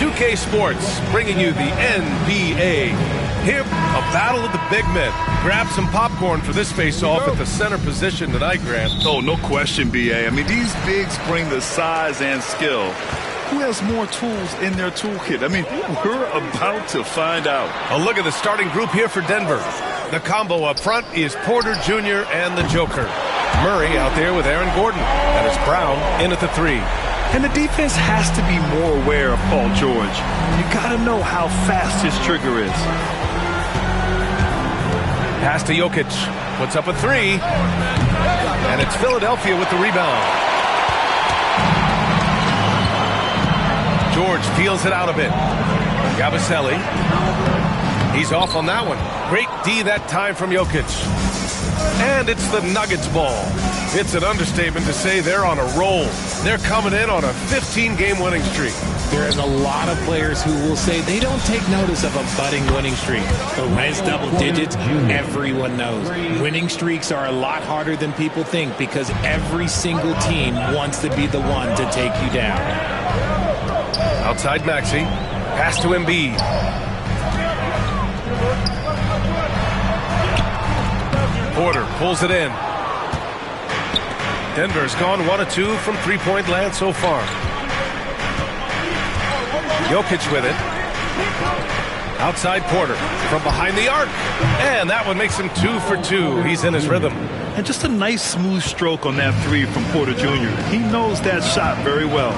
2K Sports, bringing you the NBA. Here, a battle of the big men. Grab some popcorn for this face-off at the center position tonight, Grant. Oh, no question, B.A. I mean, these bigs bring the size and skill. Who has more tools in their toolkit? I mean, we're about to find out. A look at the starting group here for Denver. The combo up front is Porter Jr. and the Joker. Murray out there with Aaron Gordon. And it's Brown in at the 3. And the defense has to be more aware of Paul George. You got to know how fast his trigger is. Pass to Jokic. Puts up a 3. And it's Philadelphia with the rebound. George feels it out a bit. Yabusele. He's off on that one. Great D that time from Jokic. And it's the Nuggets ball. It's an understatement to say they're on a roll. They're coming in on a 15-game winning streak. There's a lot of players who will say they don't take notice of a budding winning streak. But when it's double digits, everyone knows. Winning streaks are a lot harder than people think because every single team wants to be the one to take you down. Outside Maxey. Pass to Embiid. Porter pulls it in. Denver's gone 1 of 2 from three-point land so far. Jokic with it. Outside Porter from behind the arc. And that one makes him 2 for 2. He's in his rhythm. And just a nice smooth stroke on that 3 from Porter Jr. He knows that shot very well.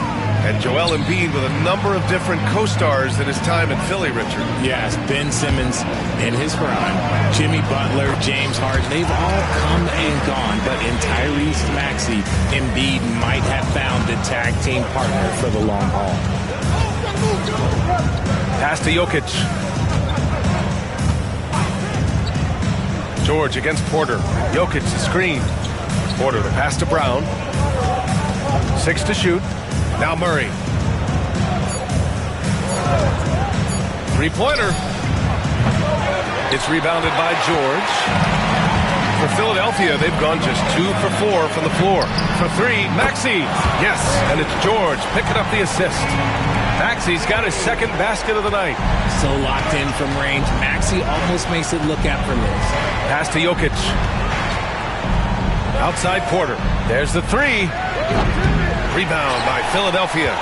And Joel Embiid with a number of different co-stars in his time in Philly, Richard. Yes, Ben Simmons in his prime, Jimmy Butler, James Harden, they've all come and gone. But in Tyrese Maxey, Embiid might have found the tag team partner for the long haul. Pass to Jokic. George against Porter. Jokic the screen. Porter the pass to Brown. 6 to shoot. Now Murray. Three-pointer. It's rebounded by George. For Philadelphia, they've gone just 2 for 4 from the floor. For 3, Maxey. Yes, and it's George picking up the assist. Maxey's got his second basket of the night. So locked in from range, Maxey almost makes it look effortless. Pass to Jokic. Outside Porter. There's the 3. Rebound by Philadelphia.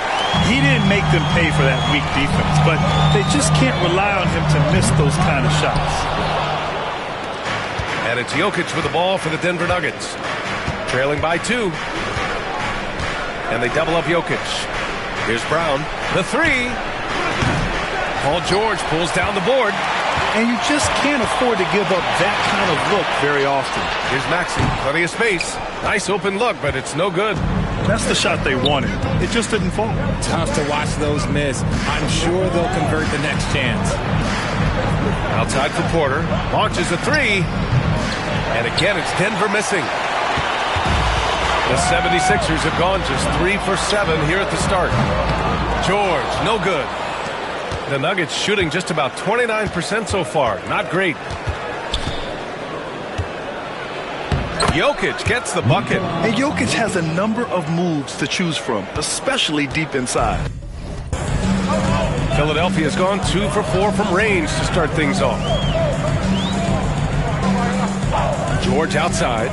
He didn't make them pay for that weak defense, but they just can't rely on him to miss those kind of shots. And it's Jokic with the ball for the Denver Nuggets. Trailing by 2. And they double up Jokic. Here's Brown. The 3. Paul George pulls down the board. And you just can't afford to give up that kind of look very often. Here's Maxey. Plenty of space. Nice open look, but it's no good. That's the shot they wanted. It just didn't fall. Tough to watch those miss. I'm sure they'll convert the next chance. Outside for Porter. Launches a 3. And again, it's Denver missing. The 76ers have gone just 3 for 7 here at the start. George, no good. The Nuggets shooting just about 29% so far. Not great. Jokic gets the bucket. And Jokic has a number of moves to choose from, especially deep inside. Philadelphia's gone 2 for 4 from range to start things off. George outside.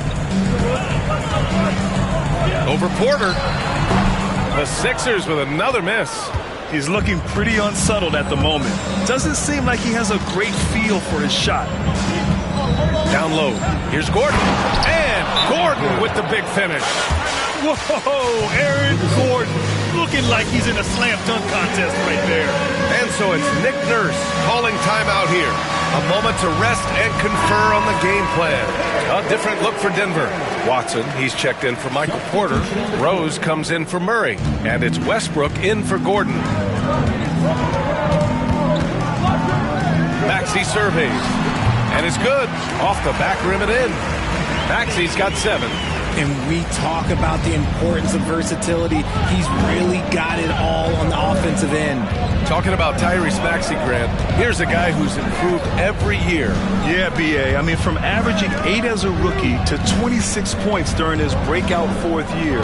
Over Porter. The Sixers with another miss. He's looking pretty unsettled at the moment. Doesn't seem like he has a great feel for his shot. Down low. Here's Gordon. And Gordon with the big finish. Whoa, Aaron Gordon looking like he's in a slam dunk contest right there. And so it's Nick Nurse calling timeout here. A moment to rest and confer on the game plan. A different look for Denver. Watson, he's checked in for Michael Porter. Rose comes in for Murray. And it's Westbrook in for Gordon. Maxey surveys. And it's good. Off the back rim and in. Maxi's got 7. And we talk about the importance of versatility. He's really got it all on the offensive end. Talking about Tyrese Maxey, Grant, here's a guy who's improved every year. Yeah, B.A. I mean, from averaging 8 as a rookie to 26 points during his breakout 4th year,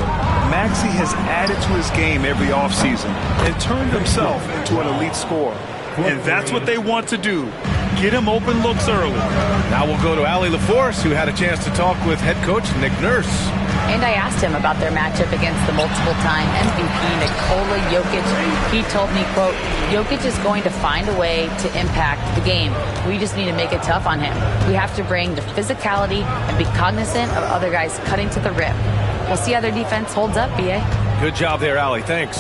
Maxey has added to his game every offseason and turned himself into an elite scorer. And that's what they want to do. Get him open looks early. Now we'll go to Allie LaForce, who had a chance to talk with head coach Nick Nurse. And I asked him about their matchup against the multiple-time MVP Nikola Jokic. He told me, quote, Jokic is going to find a way to impact the game. We just need to make it tough on him. We have to bring the physicality and be cognizant of other guys cutting to the rim. We'll see how their defense holds up, B.A. Good job there, Allie. Thanks.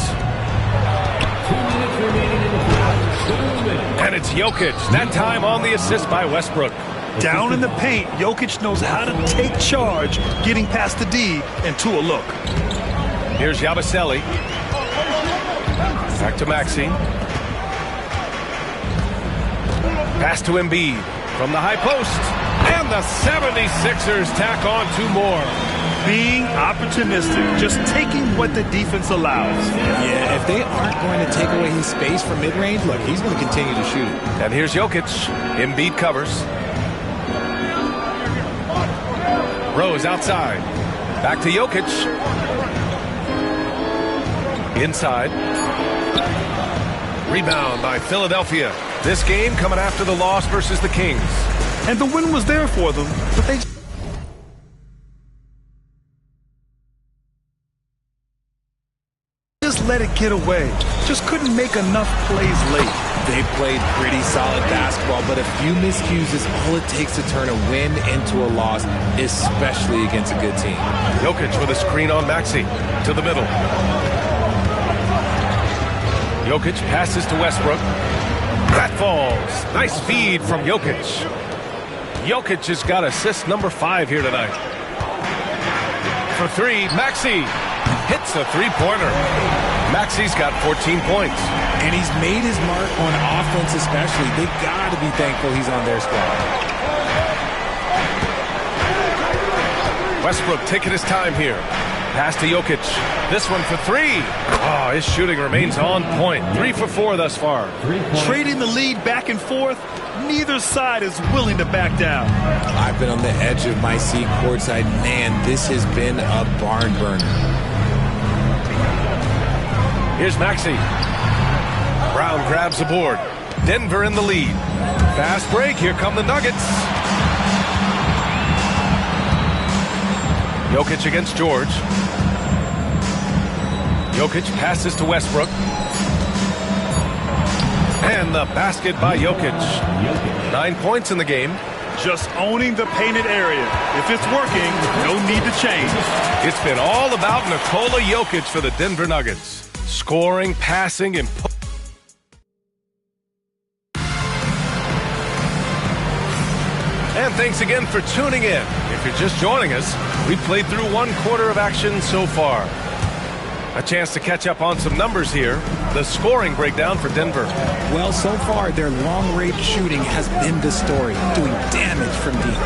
And it's Jokic, that time on the assist by Westbrook. Down in the paint, Jokic knows how to take charge, getting past the D and to a look. Here's Yabusele. Back to Maxey. Pass to Embiid from the high post. And the 76ers tack on 2 more. Being opportunistic, just taking what the defense allows. Yeah, if they aren't going to take away his space from mid-range, look, he's going to continue to shoot. And here's Jokic. Embiid covers. Rose outside. Back to Jokic. Inside. Rebound by Philadelphia. This game coming after the loss versus the Kings. And the win was there for them, but they just let it get away. Just couldn't make enough plays late. They played pretty solid basketball, but a few miscues is all it takes to turn a win into a loss, especially against a good team. Jokic with a screen on Maxey to the middle. Jokic passes to Westbrook. That falls. Nice feed from Jokic. Jokic has got assist number 5 here tonight. For 3, Maxey hits a 3-pointer. Maxey's got 14 points. And he's made his mark on offense especially. They got to be thankful he's on their squad. Westbrook taking his time here. Pass to Jokic. This one for 3. Oh, his shooting remains on point. 3 for 4 thus far. Trading the lead back and forth, neither side is willing to back down. I've been on the edge of my seat courtside. Man, this has been a barn burner. Here's Maxey. Brown grabs the board. Denver in the lead. Fast break. Here come the Nuggets. Jokic against George. Jokic passes to Westbrook. And the basket by Jokic. 9 points in the game. Just owning the painted area. If it's working, no need to change. It's been all about Nikola Jokic for the Denver Nuggets. Scoring, passing, and thanks again for tuning in. If you're just joining us, we've played through 1 quarter of action so far. A chance to catch up on some numbers here. The scoring breakdown for Denver. Well, so far, their long-range shooting has been the story, doing damage from deep.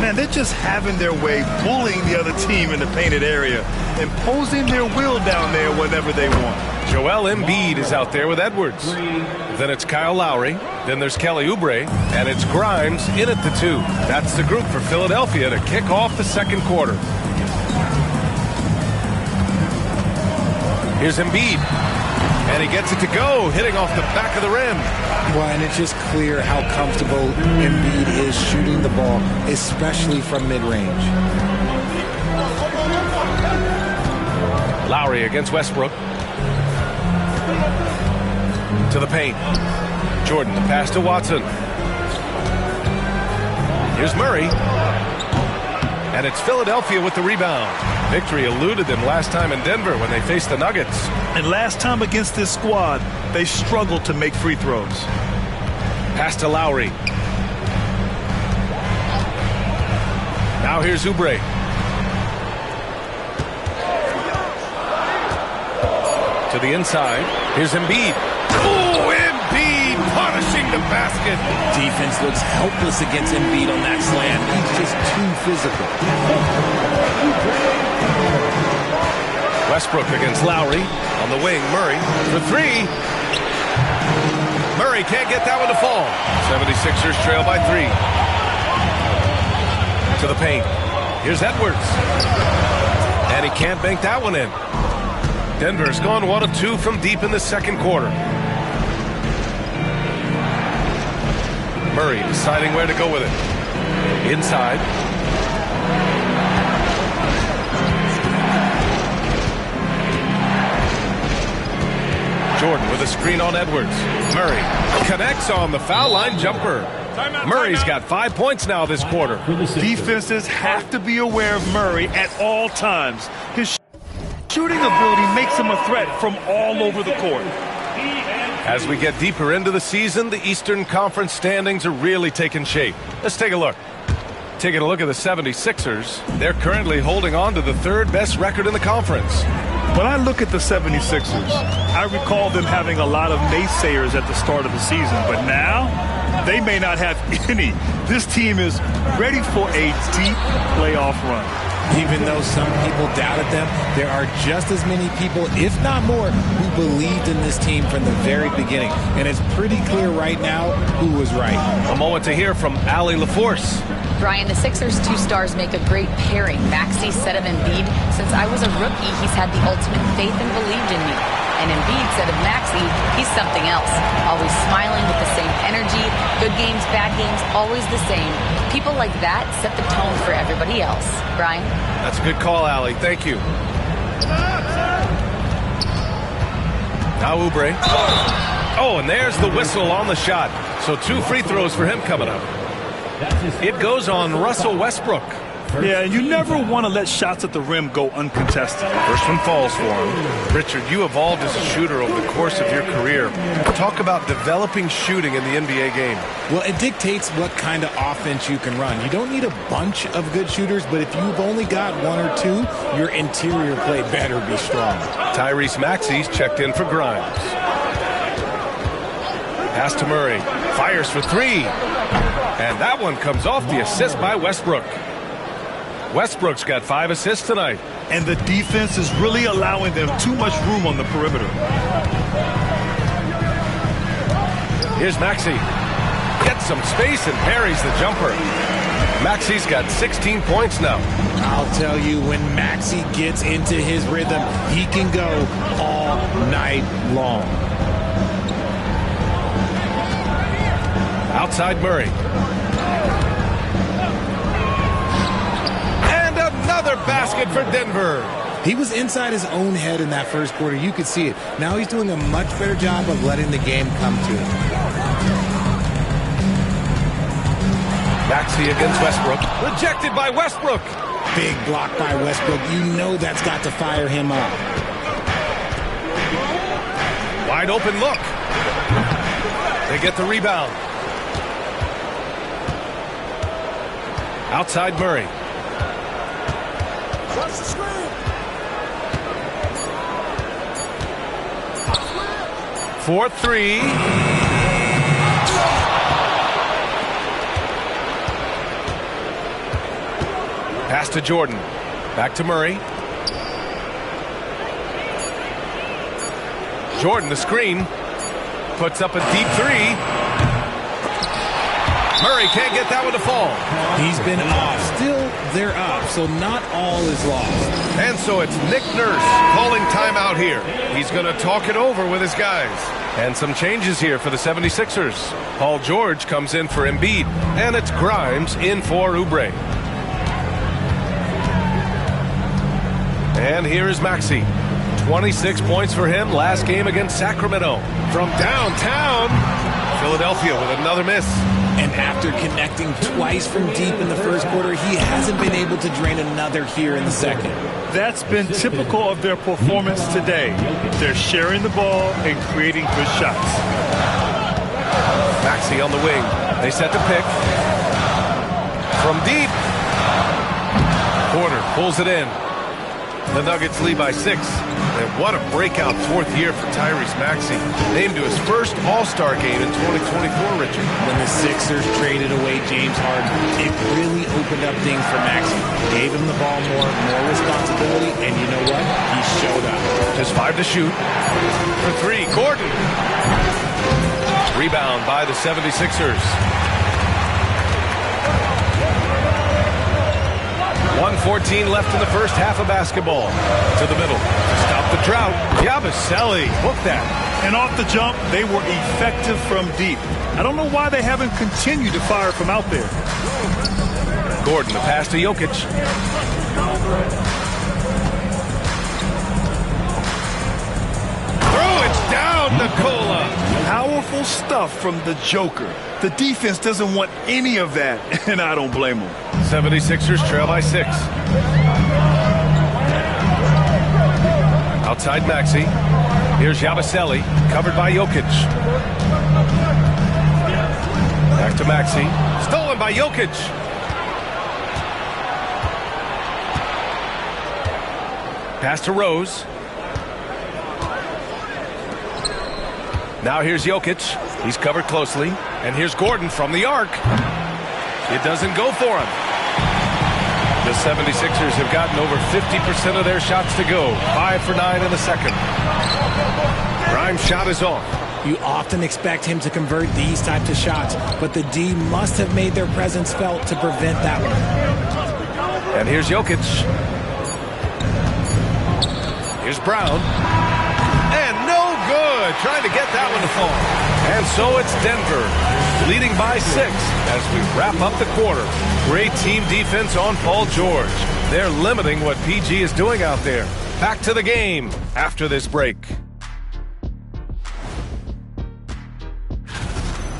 Man, they're just having their way, bullying the other team in the painted area, imposing their will down there whenever they want. Joel Embiid is out there with Edwards. Then it's Kyle Lowry. Then there's Kelly Oubre. And it's Grimes in at the 2. That's the group for Philadelphia to kick off the second quarter. Here's Embiid. And he gets it to go, hitting off the back of the rim. Well, and it's just clear how comfortable Embiid is shooting the ball, especially from mid-range. Lowry against Westbrook. To the paint. Jordan, the pass to Watson. Here's Murray. And it's Philadelphia with the rebound. Victory eluded them last time in Denver when they faced the Nuggets. And last time against this squad, they struggled to make free throws. Pass to Lowry. Now here's Oubre. To the inside. Here's Embiid. Oh, Embiid punishing the basket. Defense looks helpless against Embiid on that slam. He's just too physical. Westbrook against Lowry. On the wing, Murray for three. Murray can't get that one to fall. 76ers trail by 3. To the paint. Here's Edwards. And he can't bank that one in. Denver's gone 1 of 2 from deep in the second quarter. Murray deciding where to go with it. Inside. Jordan with a screen on Edwards. Murray connects on the foul line jumper. Murray's got 5 points now this quarter. Defenses have to be aware of Murray at all times. His shooting ability makes him a threat from all over the court. As we get deeper into the season, the Eastern Conference standings are really taking shape. Let's take a look. Taking a look at the 76ers, they're currently holding on to the 3rd best record in the conference. When I look at the 76ers, I recall them having a lot of naysayers at the start of the season, but now they may not have any. This team is ready for a deep playoff run. Even though some people doubted them, there are just as many people, if not more, who believed in this team from the very beginning. And it's pretty clear right now who was right. A moment to hear from Allie LaForce. Brian, the Sixers' 2 stars make a great pairing. Maxey said of Embiid, since I was a rookie, he's had the ultimate faith and believed in me. And Embiid said of Maxey, he's something else. Always smiling with the same energy. Good games, bad games, always the same. People like that set the tone for everybody else. Brian? That's a good call, Allie. Thank you. Now Oubre. Oh, and there's the whistle on the shot. So 2 free throws for him coming up. It goes on Russell Westbrook. Yeah, and you never want to let shots at the rim go uncontested. First one falls for him. Richard, you evolved as a shooter over the course of your career. Talk about developing shooting in the NBA game. Well, it dictates what kind of offense you can run. You don't need a bunch of good shooters, but if you've only got 1 or 2, your interior play better be strong. Tyrese Maxey's checked in for Grimes. Pass to Murray. Fires for 3. And that one comes off the assist by Westbrook. Westbrook's got 5 assists tonight. And the defense is really allowing them too much room on the perimeter. Here's Maxey. Gets some space and parries the jumper. Maxey's got 16 points now. I'll tell you, when Maxey gets into his rhythm, he can go all night long. Outside Murray. And another basket for Denver. He was inside his own head in that first quarter. You could see it. Now he's doing a much better job of letting the game come to him. Maxey against Westbrook. Rejected by Westbrook. Big block by Westbrook. You know that's got to fire him up. Wide open look. They get the rebound. Outside Murray. 4-3. Pass to Jordan. Back to Murray. Jordan, the screen. Puts up a deep 3. Murray can't get that one to fall. He's been off. Still, they're up, so not all is lost. And so it's Nick Nurse calling timeout here. He's going to talk it over with his guys. And some changes here for the 76ers. Paul George comes in for Embiid, and it's Grimes in for Oubre. And here is Maxey. 26 points for him last game against Sacramento. From downtown, Philadelphia with another miss. And after connecting twice from deep in the first quarter, he hasn't been able to drain another here in the second. That's been typical of their performance today. They're sharing the ball and creating good shots. Maxey on the wing. They set the pick. From deep. Porter pulls it in. The Nuggets lead by 6. And what a breakout fourth year for Tyrese Maxey. Named to his first All-Star game in 2024, Richard. When the Sixers traded away James Harden, it really opened up things for Maxey. Gave him the ball more responsibility, and you know what? He showed up. Just 5 to shoot. For 3, Gordon. Rebound by the 76ers. 1:14 left in the first half of basketball. To the middle. Stop the drought. Yabusele. Hook that. And off the jump, they were effective from deep. I don't know why they haven't continued to fire from out there. Gordon, the pass to Jokic. Throw it down, Nikola. Powerful stuff from the Joker. The defense doesn't want any of that, and I don't blame them. 76ers trail by 6. Outside Maxey. Here's Yabusele, covered by Jokic. Back to Maxey. Stolen by Jokic. Pass to Rose. Now here's Jokic. He's covered closely. And here's Gordon from the arc. It doesn't go for him. The 76ers have gotten over 50% of their shots to go. 5 for 9 in the second. Grimes' shot is off. You often expect him to convert these types of shots, but the D must have made their presence felt to prevent that one. And here's Jokic. Here's Brown. And no good. Trying to get that one to fall. And so it's Denver, leading by 6 as we wrap up the quarter. Great team defense on Paul George. They're limiting what PG is doing out there. Back to the game after this break.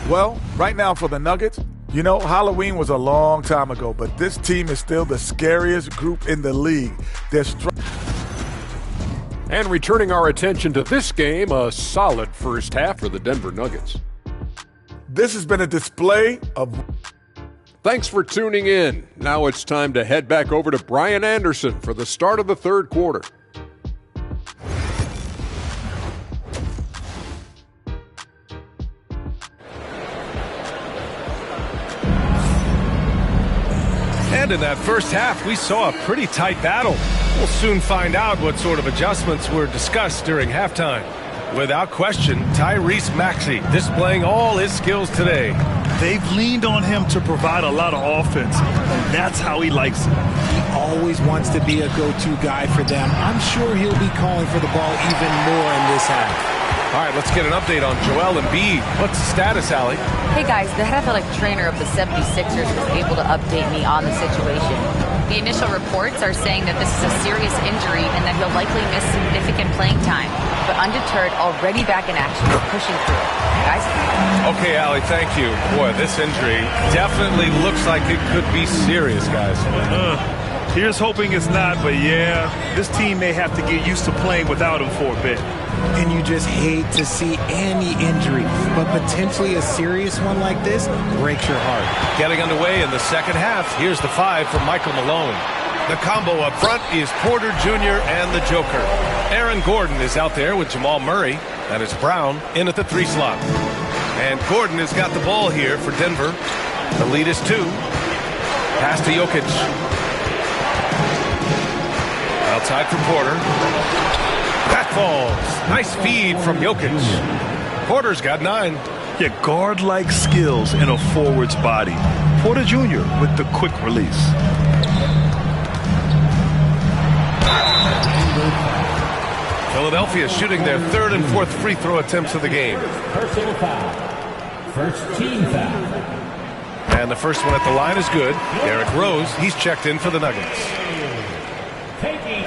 Well, right now for the Nuggets, you know, Halloween was a long time ago, but this team is still the scariest group in the league. They're And returning our attention to this game, a solid first half for the Denver Nuggets. This has been a display of... Thanks for tuning in. Now it's time to head back over to Brian Anderson for the start of the third quarter. And in that first half, we saw a pretty tight battle. We'll soon find out what sort of adjustments were discussed during halftime. Without question, Tyrese Maxey displaying all his skills today. They've leaned on him to provide a lot of offense, and that's how he likes it. He always wants to be a go-to guy for them. I'm sure he'll be calling for the ball even more in this half. All right, let's get an update on Joel Embiid. What's the status, Allie? Hey guys, the head athletic trainer of the 76ers was able to update me on the situation. The initial reports are saying that this is a serious injury and that he'll likely miss significant playing time. But undeterred, already back in action, we're pushing through it. Guys? Okay, Allie, thank you. Boy, this injury definitely looks like it could be serious, guys. Here's hoping it's not, but yeah, this team may have to get used to playing without him for a bit. And you just hate to see any injury, but potentially a serious one like this breaks your heart. Getting underway in the second half. Here's the 5 from Michael Malone. The combo up front is Porter Jr. and the Joker. Aaron Gordon is out there with Jamal Murray. That is Brown in at the 3 slot. And Gordon has got the ball here for Denver. The lead is 2. Pass to Jokic. Outside for Porter. That falls. Nice feed from Jokic. Porter's got 9. Yeah, guard-like skills in a forward's body. Porter Jr. with the quick release. Philadelphia shooting their 3rd and 4th free throw attempts of the game. Personal foul. First team foul. And the first one at the line is good. Derrick Rose, he's checked in for the Nuggets.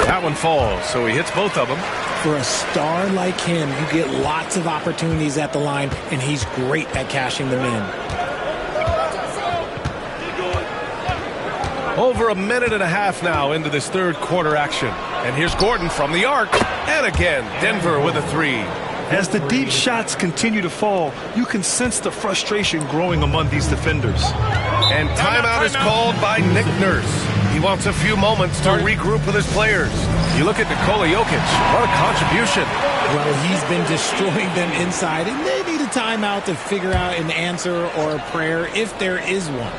That one falls, so he hits both of them. For a star like him, you get lots of opportunities at the line, and he's great at cashing them in. Over a minute and a half now into this third quarter action. And here's Gordon from the arc. And again, Denver with a 3. As the deep shots continue to fall, you can sense the frustration growing among these defenders. And timeout is called by Nick Nurse. He He wants a few moments to regroup with his players. You look at Nikola Jokic. What a contribution. Well, he's been destroying them inside, and they need a timeout to figure out an answer or a prayer if there is one.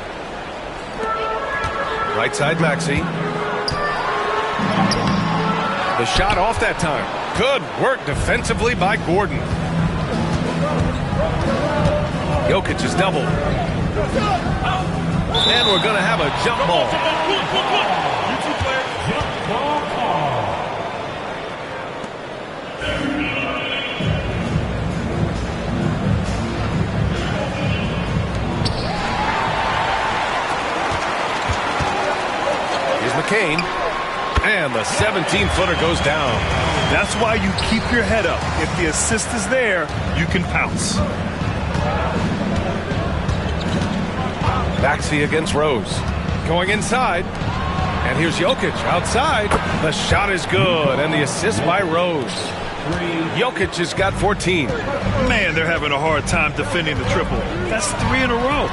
Right side Maxey. The shot off that time. Good work defensively by Gordon. Jokic is doubled. And we're going to have a jump ball. Here's McCain. And the 17-footer goes down. That's why you keep your head up. If the assist is there, you can pounce. Maxey against Rose. Going inside. And here's Jokic outside. The shot is good. And the assist by Rose. Jokic has got 14. Man, they're having a hard time defending the triple. That's 3 in a row.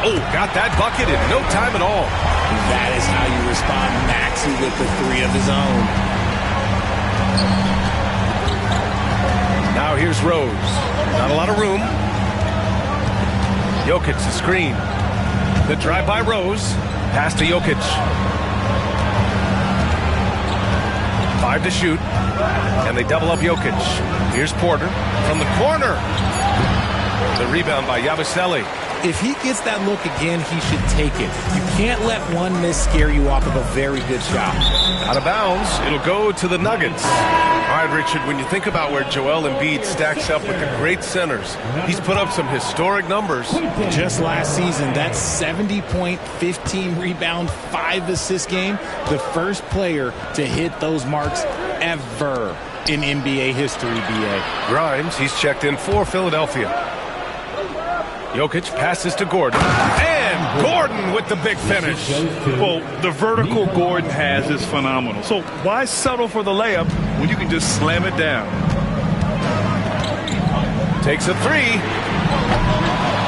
Oh, got that bucket in no time at all. That is how you respond. Maxey with the 3 of his own. Now here's Rose. Not a lot of room. Jokic the screen. The drive by Rose. Pass to Jokic. 5 to shoot. And they double up Jokic. Here's Porter from the corner. The rebound by Yabusele. If he gets that look again, he should take it. You can't let one miss scare you off of a very good shot. Out of bounds. It'll go to the Nuggets. All right, Richard, when you think about where Joel Embiid stacks up with the great centers, he's put up some historic numbers. Just last season, that 70-point, 15-rebound, 5-assist game, the first player to hit those marks ever in NBA history, B.A. Grimes, he's checked in for Philadelphia. Jokic passes to Gordon. And Gordon with the big finish. Well, the vertical Gordon has is phenomenal. So why settle for the layup when you can just slam it down? Takes a 3.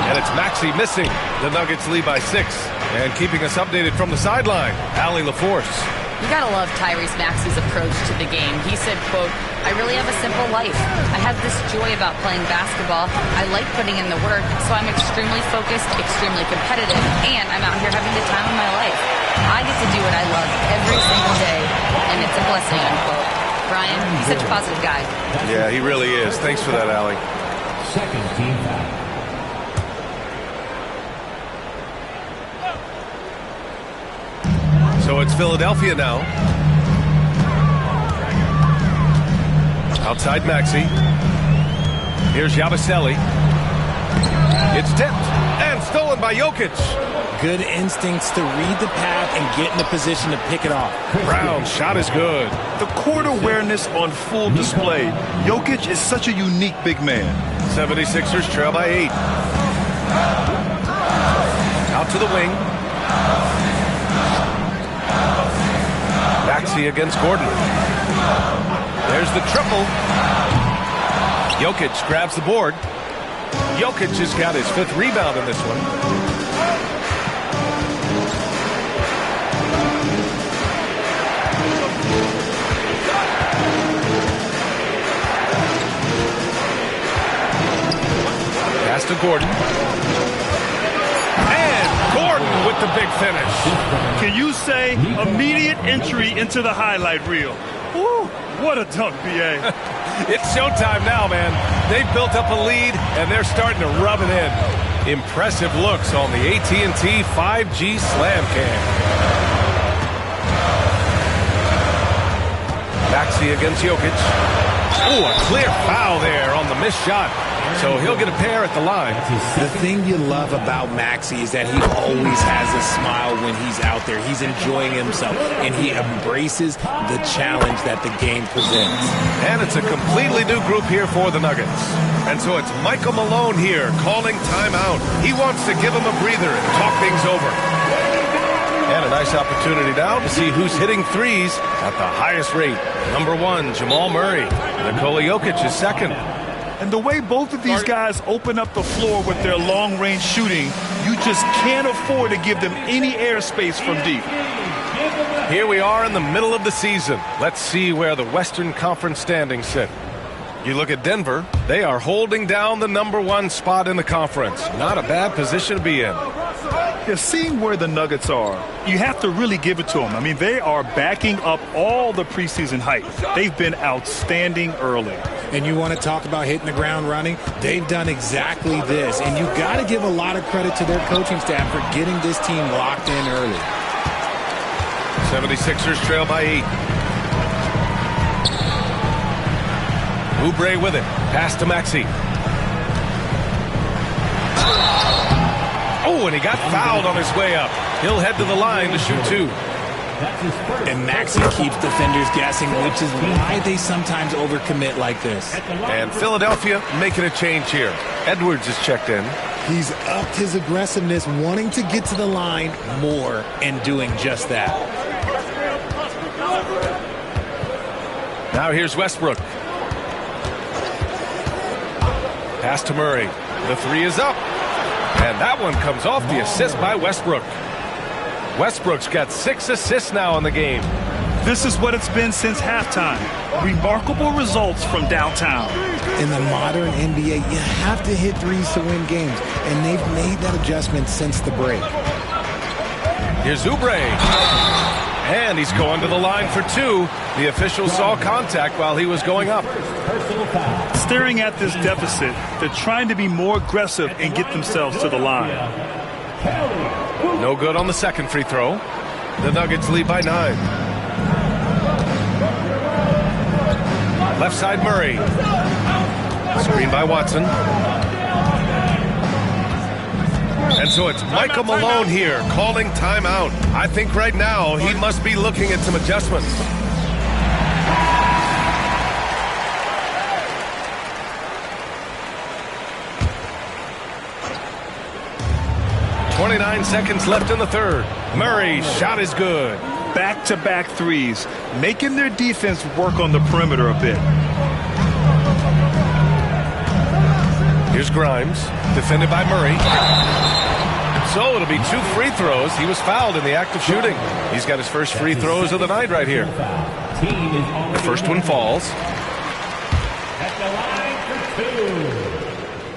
And it's Maxey missing. The Nuggets lead by 6. And keeping us updated from the sideline, Allie LaForce. You gotta love Tyrese Maxey's approach to the game. He said, quote, "I really have a simple life. I have this joy about playing basketball. I like putting in the work, so I'm extremely focused, extremely competitive, and I'm out here having the time of my life. I get to do what I love every single day, and it's a blessing," unquote. Brian, he's such a positive guy. Yeah, he really is. Thanks for that, Allie. Second team foul. So it's Philadelphia now. Outside Maxey. Here's Yabusele. It's tipped and stolen by Jokic. Good instincts to read the path and get in a position to pick it off. Brown's shot is good. The court awareness on full display. Jokic is such a unique big man. 76ers trail by 8. Out to the wing. Maxey against Gordon. There's the triple. Jokic grabs the board. Jokic has got his 5th rebound in this one. Pass to Gordon. And Gordon with the big finish. Can you say immediate entry into the highlight reel? Woo, what a dunk, B.A. It's showtime now, man. They've built up a lead, and they're starting to rub it in. Impressive looks on the AT&T 5G Slam Cam. Maxey against Jokic. Ooh, a clear foul there on the missed shot. So he'll get a pair at the line. The thing you love about Maxey is that he always has a smile when he's out there. He's enjoying himself, and he embraces the challenge that the game presents. And it's a completely new group here for the Nuggets. And so it's Michael Malone here calling timeout. He wants to give him a breather and talk things over. And a nice opportunity now to see who's hitting threes at the highest rate. Number 1, Jamal Murray. Nikola Jokic is second. And the way both of these guys open up the floor with their long-range shooting, you just can't afford to give them any airspace from deep. Here we are in the middle of the season. Let's see where the Western Conference standings sit. You look at Denver, they are holding down the #1 spot in the conference. Not a bad position to be in. Yeah, seeing where the Nuggets are, you have to really give it to them. I mean, they are backing up all the preseason hype. They've been outstanding early. And you want to talk about hitting the ground running? They've done exactly this. And you got to give a lot of credit to their coaching staff for getting this team locked in early. 76ers trail by 8. Oubre with it. Pass to Maxey. Oh, and he got fouled on his way up. He'll head to the line to shoot 2. And Maxey keeps defenders guessing, which is why they sometimes overcommit like this. And Philadelphia making a change here. Edwards is checked in. He's upped his aggressiveness, wanting to get to the line more and doing just that. Now here's Westbrook. Pass to Murray. The 3 is up. And that one comes off the assist by Westbrook. Westbrook's got 6 assists now in the game. This is what it's been since halftime. Remarkable results from downtown. In the modern NBA, you have to hit threes to win games, and they've made that adjustment since the break. Here's Oubre. And he's going to the line for 2. The official saw contact while he was going up. Staring at this deficit, they're trying to be more aggressive and get themselves to the line. No good on the second free throw. The Nuggets lead by 9. Left side Murray. Screen by Watson. And so it's Michael Malone here calling timeout. I think right now he must be looking at some adjustments. .29 seconds left in the third. Murray's shot is good. Back-to-back threes, making their defense work on the perimeter a bit. Here's Grimes, defended by Murray. So it'll be 2 free throws. He was fouled in the act of shooting. He's got his first free throws of the night right here. The first one falls. At the line for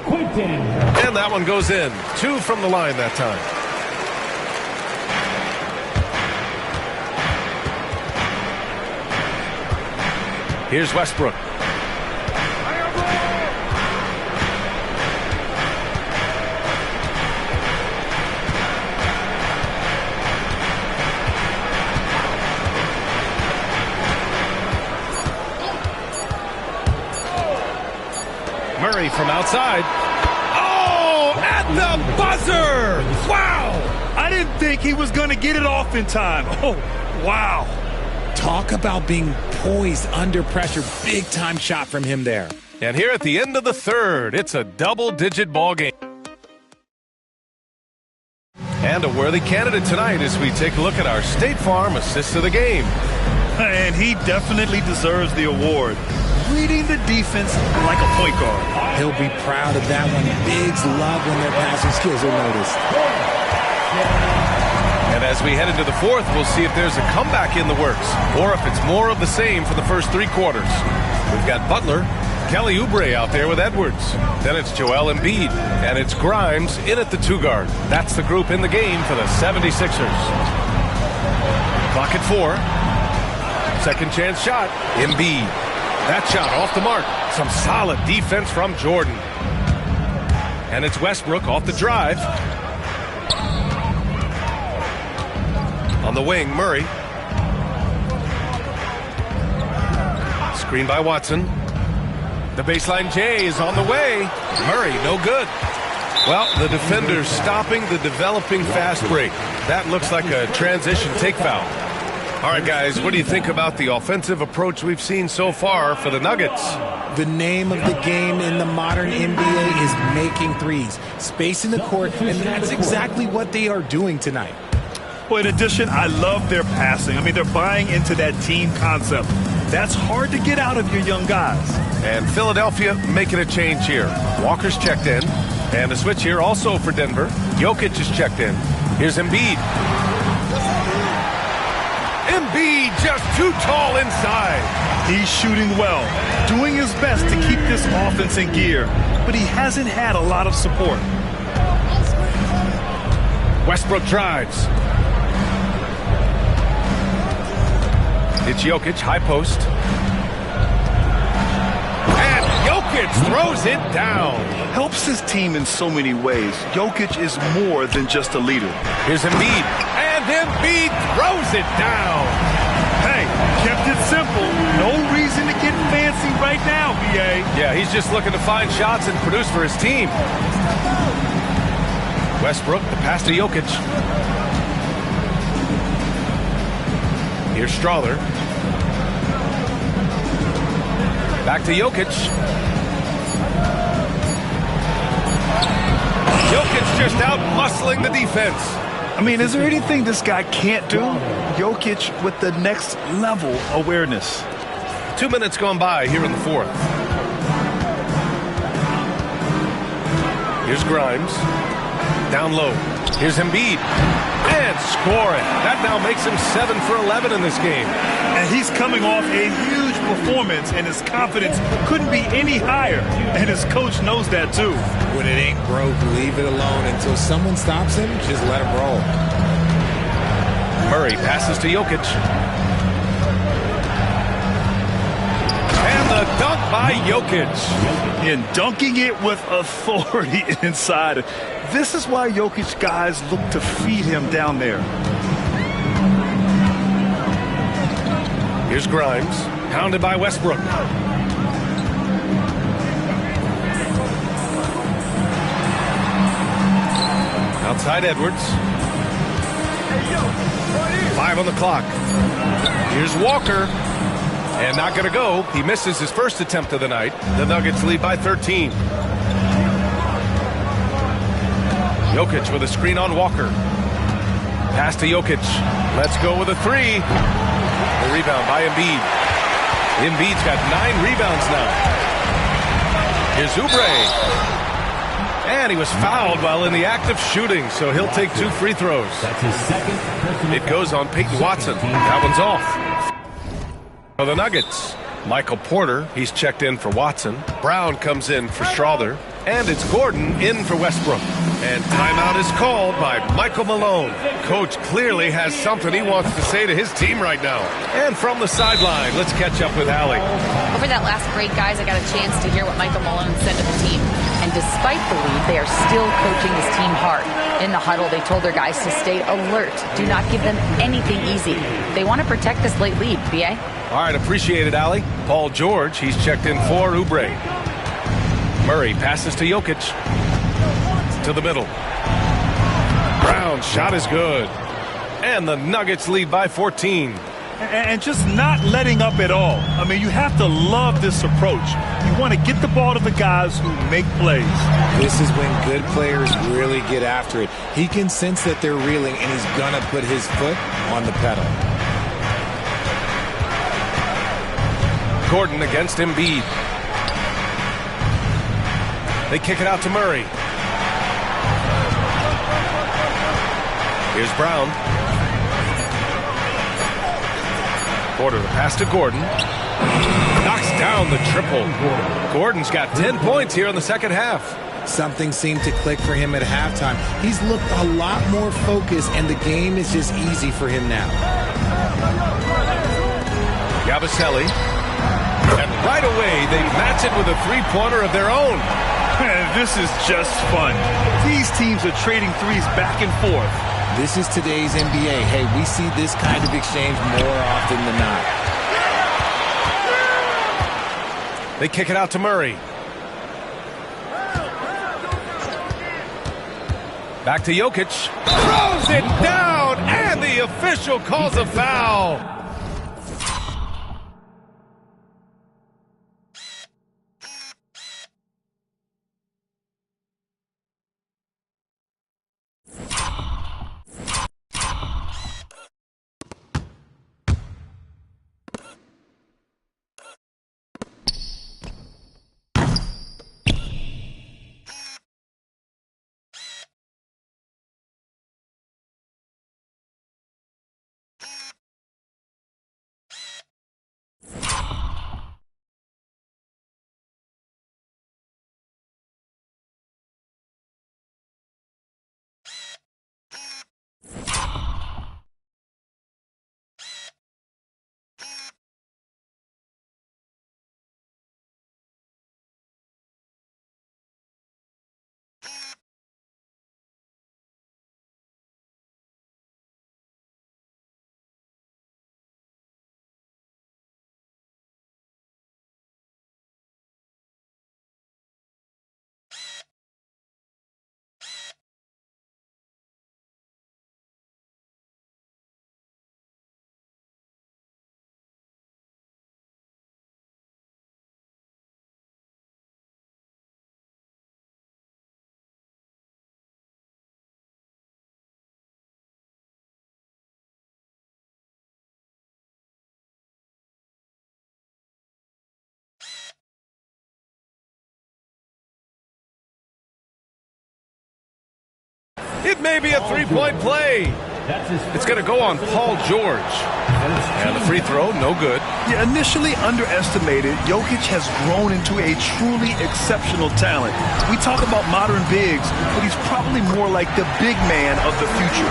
2, Quentin. And that one goes in. 2 from the line that time. Here's Westbrook. Murray from outside. Oh, at the buzzer! Wow! I didn't think he was going to get it off in time. Oh, wow. Talk about being poised under pressure. Big time shot from him there. And here at the end of the third, it's a double-digit ball game. And a worthy candidate tonight as we take a look at our State Farm assist of the game. And he definitely deserves the award. Reading the defense like a point guard. He'll be proud of that one. Bigs love when their passing skills are noticed. And as we head into the fourth, we'll see if there's a comeback in the works or if it's more of the same for the first 3 quarters. We've got Butler, Kelly Oubre out there with Edwards. Then it's Joel Embiid, and it's Grimes in at the 2 guard. That's the group in the game for the 76ers. Clock at 4. Second chance shot, Embiid. That shot off the mark. Some solid defense from Jordan. And it's Westbrook off the drive. On the wing, Murray. Screen by Watson. The baseline J is on the way. Murray, no good. Well, the defender's stopping the developing fast break. That looks like a transition take foul. All right, guys, what do you think about the offensive approach we've seen so far for the Nuggets? The name of the game in the modern NBA is making threes, spacing the court, and that's exactly what they are doing tonight. Well, in addition, I love their passing. I mean, they're buying into that team concept. That's hard to get out of your young guys. And Philadelphia making a change here. Walker's checked in. And a switch here also for Denver. Jokic is checked in. Here's Embiid. Embiid just too tall inside. He's shooting well, doing his best to keep this offense in gear, but he hasn't had a lot of support. Westbrook drives. It's Jokic, high post. And Jokic throws it down. Helps his team in so many ways. Jokic is more than just a leader. Here's Embiid. And Embiid throws it down. Hey, kept it simple. No reason to get fancy right now, BA. Yeah, he's just looking to find shots and produce for his team. Westbrook, the pass to Jokic. Here's Strawther. Back to Jokic. Jokic just out muscling the defense. I mean, is there anything this guy can't do? Jokic with the next level awareness. 2 minutes gone by here in the fourth. Here's Grimes. Down low. Here's Embiid. And scoring. That now makes him 7 for 11 in this game. And he's coming off a huge performance, and his confidence couldn't be any higher. And his coach knows that, too. When it ain't broke, leave it alone. Until someone stops him, just let him roll. Murray passes to Jokic. And the dunk by Jokic. And dunking it with authority inside. This is why Jokic guys look to feed him down there. Here's Grimes, pounded by Westbrook. Outside Edwards. 5 on the clock. Here's Walker. And not going to go. He misses his first attempt of the night. The Nuggets lead by 13. Jokic with a screen on Walker. Pass to Jokic. Let's go with a three. The rebound by Embiid. Embiid's got 9 rebounds now. Here's Oubre. And he was fouled while in the act of shooting, so he'll take 2 free throws. That's his second. It goes on Peyton Watson. That one's off. For the Nuggets, Michael Porter, he's checked in for Watson. Brown comes in for Strawther. And it's Gordon in for Westbrook. And timeout is called by Michael Malone. Coach clearly has something he wants to say to his team right now. And from the sideline, let's catch up with Allie. Over that last break, guys, I got a chance to hear what Michael Malone said to the team. And despite the lead, they are still coaching his team hard. In the huddle, they told their guys to stay alert. Do not give them anything easy. They want to protect this late lead, BA. All right, appreciate it, Allie. Paul George, he's checked in for Oubre. Murray passes to Jokic. To the middle. Brown's shot is good. And the Nuggets lead by 14. And just not letting up at all. I mean, you have to love this approach. You want to get the ball to the guys who make plays. This is when good players really get after it. He can sense that they're reeling, and he's going to put his foot on the pedal. Gordon against Embiid. They kick it out to Murray. Here's Brown. Porter, the pass to Gordon. Knocks down the triple. Gordon's got 10 points here in the second half. Something seemed to click for him at halftime. He's looked a lot more focused, and the game is just easy for him now. Yabusele. And right away, they match it with a three-pointer of their own. This is just fun. These teams are trading threes back and forth. This is today's NBA. Hey, we see this kind of exchange more often than not. They kick it out to Murray. Back to Jokic. Throws it down, and the official calls a foul. It may be a three-point play. It's going to go on Paul George. And the free throw, no good. Yeah, initially underestimated, Jokic has grown into a truly exceptional talent. We talk about modern bigs, but he's probably more like the big man of the future.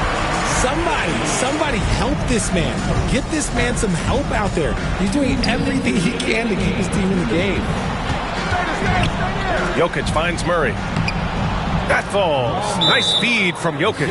Somebody help this man. Get this man some help out there. He's doing everything he can to keep his team in the game. Jokic finds Murray. That falls. Nice feed from Jokic.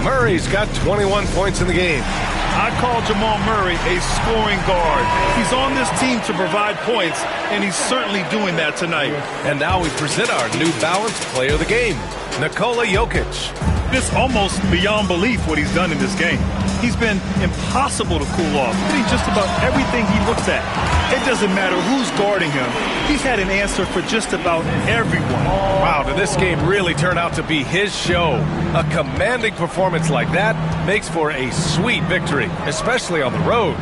Murray's got 21 points in the game. I call Jamal Murray a scoring guard. He's on this team to provide points, and he's certainly doing that tonight. And now we present our New Balance player of the game, Nikola Jokic. It's almost beyond belief what he's done in this game. He's been impossible to cool off, hitting just about everything he looks at. It doesn't matter who's guarding him. He's had an answer for just about everyone. Wow, did this game really turn out to be his show? A commanding performance like that makes for a sweet victory, especially on the road.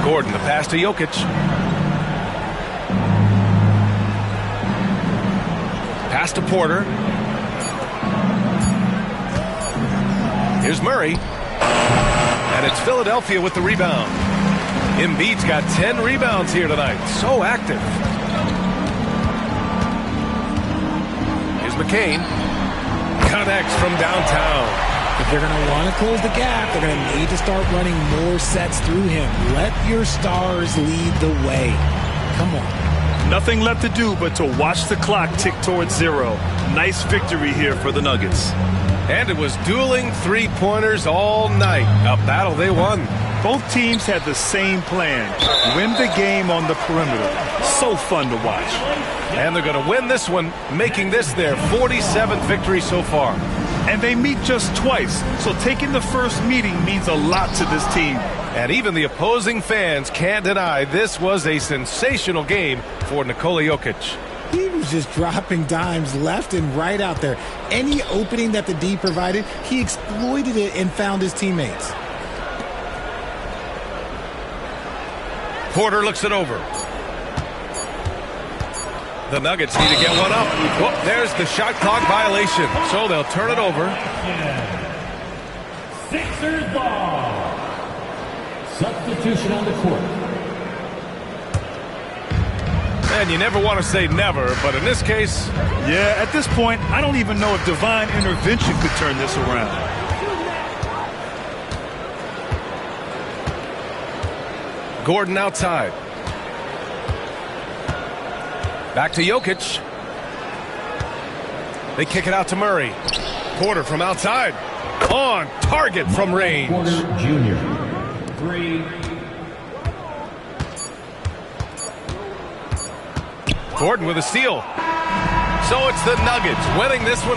Gordon, the pass to Jokic. Pass to Porter. Here's Murray. And it's Philadelphia with the rebound. Embiid's got 10 rebounds here tonight. So active. Here's McCain. Connects from downtown. If they're going to want to close the gap, they're going to need to start running more sets through him. Let your stars lead the way. Come on. Nothing left to do but to watch the clock tick towards 0. Nice victory here for the Nuggets. And it was dueling three-pointers all night. A battle they won. Both teams had the same plan. Win the game on the perimeter. So fun to watch. And they're going to win this one, making this their 47th victory so far. And they meet just twice, so taking the first meeting means a lot to this team. And even the opposing fans can't deny this was a sensational game for Nikola Jokic. He was just dropping dimes left and right out there. Any opening that the D provided, he exploited it and found his teammates. Porter looks it over. The Nuggets need to get one up. Oh, there's the shot clock violation, so they'll turn it over. Sixers ball. Substitution on the court. And you never want to say never, but in this case... Yeah, at this point, I don't even know if divine intervention could turn this around. Gordon outside. Back to Jokic. They kick it out to Murray. Porter from outside. On target from range. Porter Jr. 3. Gordon with a steal. So it's the Nuggets winning this one